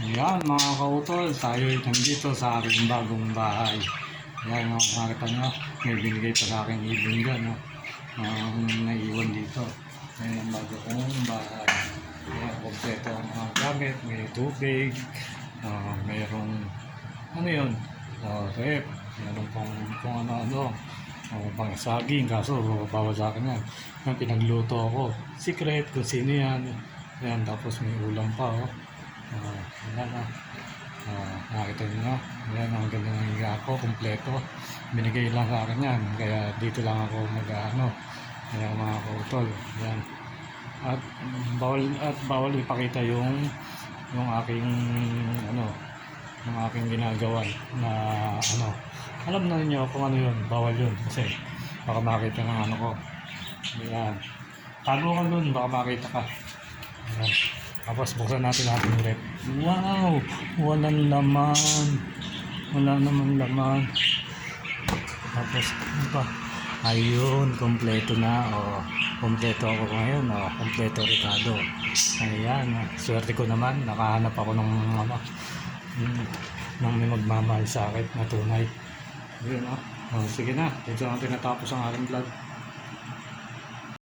Ayan mga kautol, tayo nandito sa aking bagong bahay. Ayan, makikita nyo, may binigay pa sa aking ibon dyan, no? Naiiwan dito. Ayan ang bago kong bahay. Ayan, kompleto ang mga gamit, may tubig, mayroong, ano yun, rep, mayroong kung ano-ano, pang saging, kaso bawal sa akin yan. Ayan, pinagluto ako. Secret kung sino yan. Ayan, tapos may ulam pa, oh. Ayan, nakita nyo na. Ayan, ang ganda ng higa ko, kompleto. Binigay lang sa akin yan, kaya dito lang ako mag-ano. Ayan mga kautol. Ayan. Bawal ipakita yung aking ano, yung aking ginagawa na ano. Alam na niyo kung ano yun, bawal yun kasi baka makita ng ano ko. Ayan. Tago ka dun, baka makita ka. Ayan. Tapos buksan natin ating rep. Wow! Walang laman. Wala naman laman. Tapos ano pa? Ayun, kompleto na. Kompleto ako ngayon. Kompleto Ricardo. Ayan. Swerte ko naman. Nakahanap ako ng ng may magmamahal sa akin na tunay. Ayun, sige na. Dito natin natapos ang aking vlog.